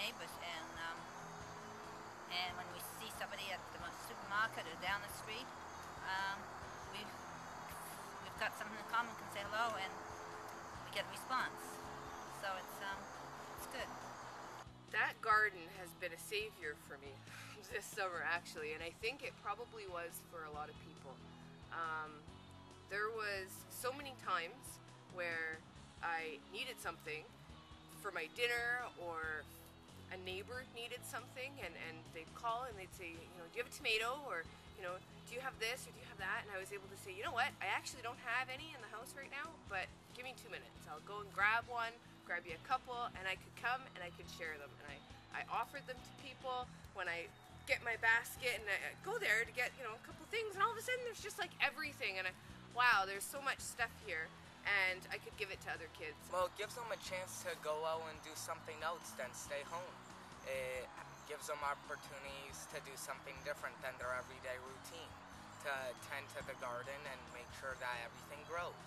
neighbors, and when we see somebody at the supermarket or down the street, um, we've got something in common, can say hello, and we get a response. So it's good. That garden has been a savior for me this summer, actually, and I think it probably was for a lot of people. There was so many times where I needed something for my dinner, or a neighbor needed something, and they'd call and they'd say, you know, do you have a tomato, or, you know, do you have this or do you have that? And I was able to say, you know what, I actually don't have any in the house right now, but give me 2 minutes. I'll go and grab one, grab you a couple, and I could come and I could share them. And I offered them to people when I get my basket, and I go there to get, you know, a couple things, and all of a sudden there's just like everything, and wow, there's so much stuff here, and I could give it to other kids. Well, it gives them a chance to go out and do something else than stay home. It gives them opportunities to do something different than their everyday routine, to tend to the garden and make sure that everything grows,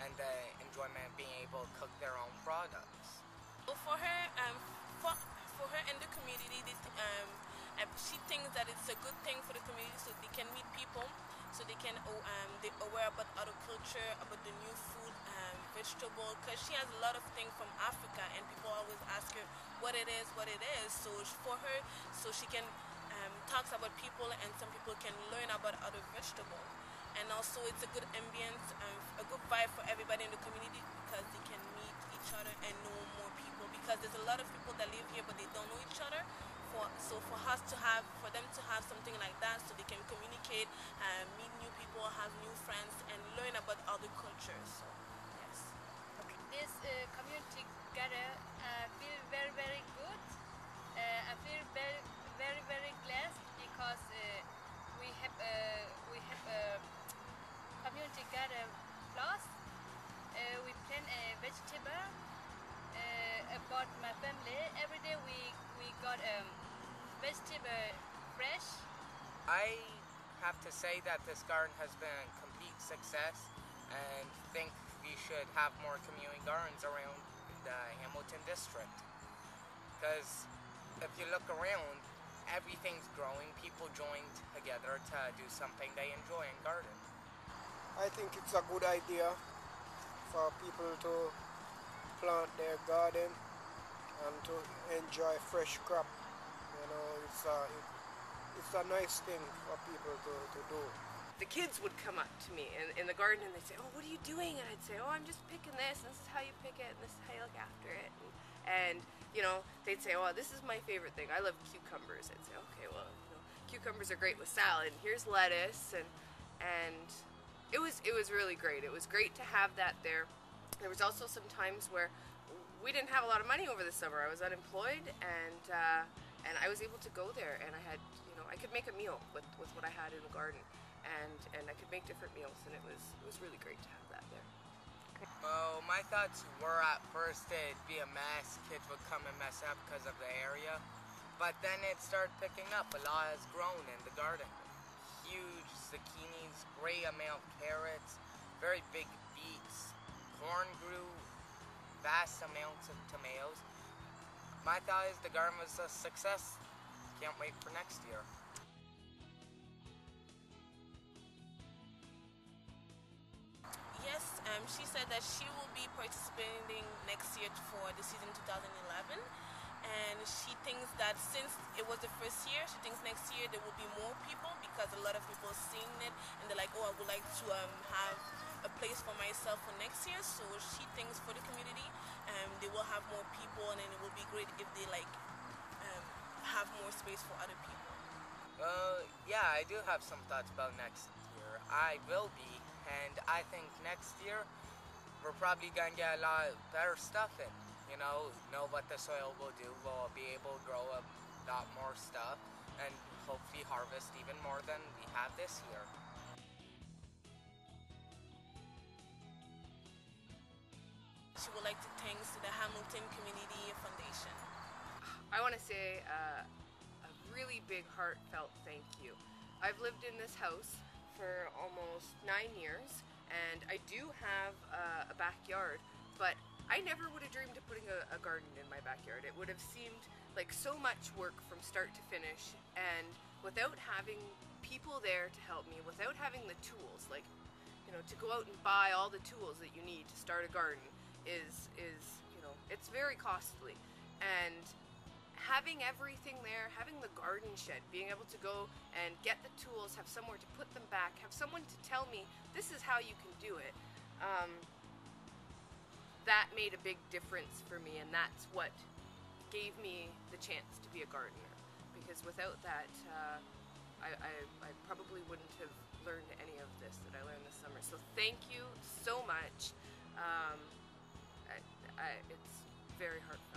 and the enjoyment of being able to cook their own products. For her, for her in the community, she thinks that it's a good thing for the community, so they can meet people, so they can they aware about other culture, about the new food, vegetable, because she has a lot of things from Africa, and people always ask her what it is. So for her, so she can talks about people, and some people can learn about other vegetables. And also it's a good ambience, a good vibe for everybody in the community, because they can meet each other and know more people, because there's a lot of people that live here but they don't know each other. So for them to have something like that, so they can communicate, meet new people, have new friends, and learn about other cultures. So yes. This community gather feel very, very good. I feel very glad because we have community gather plus we plant a vegetable about my family. Every day we got vegetable fresh. I have to say that this garden has been a complete success, and think we should have more community gardens around the Hamilton district, because if you look around, everything's growing. People joined together to do something they enjoy in garden. I think it's a good idea for people to plant their garden and to enjoy fresh crop. You know, it's a nice thing for people to do. The kids would come up to me in the garden, and they'd say, oh, what are you doing? And I'd say, oh, I'm just picking this, and this is how you pick it, and this is how you look after it. And you know, they'd say, oh, this is my favorite thing. I love cucumbers. I'd say, okay, well, you know, cucumbers are great with salad, and here's lettuce, and it was really great. It was great to have that there. There was also some times where we didn't have a lot of money over the summer. I was unemployed, and I was able to go there, and I had, you know, I could make a meal with what I had in the garden, and I could make different meals, and it was really great to have that there. Well, my thoughts were at first it'd be a mess. Kids would come and mess up because of the area, but then it started picking up. A lot has grown in the garden. Huge zucchinis, great amount of carrots, very big beets. Corn grew, vast amounts of tomatoes. My thought is the garden was a success. Can't wait for next year. Yes, she said that she will be participating next year for the season 2011, and she thinks that since it was the first year, she thinks next year there will be more people, because a lot of people are seeing it and they're like, oh, I would like to have a place for myself for next year. So she thinks for the community they will have more people, and then it will be great if they like have more space for other people. Yeah, I do have some thoughts about next year. I will be, and I think next year we're probably going to get a lot better stuff in. You know what the soil will do. We'll be able to grow a lot more stuff and hopefully harvest even more than we have this year. She would like to thank the Hamilton Community Foundation. I want to say a really big heartfelt thank you. I've lived in this house for almost 9 years, and I do have a backyard, but I never would have dreamed of putting a garden in my backyard. It would have seemed like so much work from start to finish, and without having people there to help me, without having the tools, like, you know, to go out and buy all the tools that you need to start a garden is you know, it's very costly. And having everything there, having the garden shed, being able to go and get the tools, have somewhere to put them back, have someone to tell me this is how you can do it, that made a big difference for me, and that's what gave me the chance to be a gardener. Because without that, I probably wouldn't have learned any of this that I learned this summer. So thank you so much. It's very heartfelt.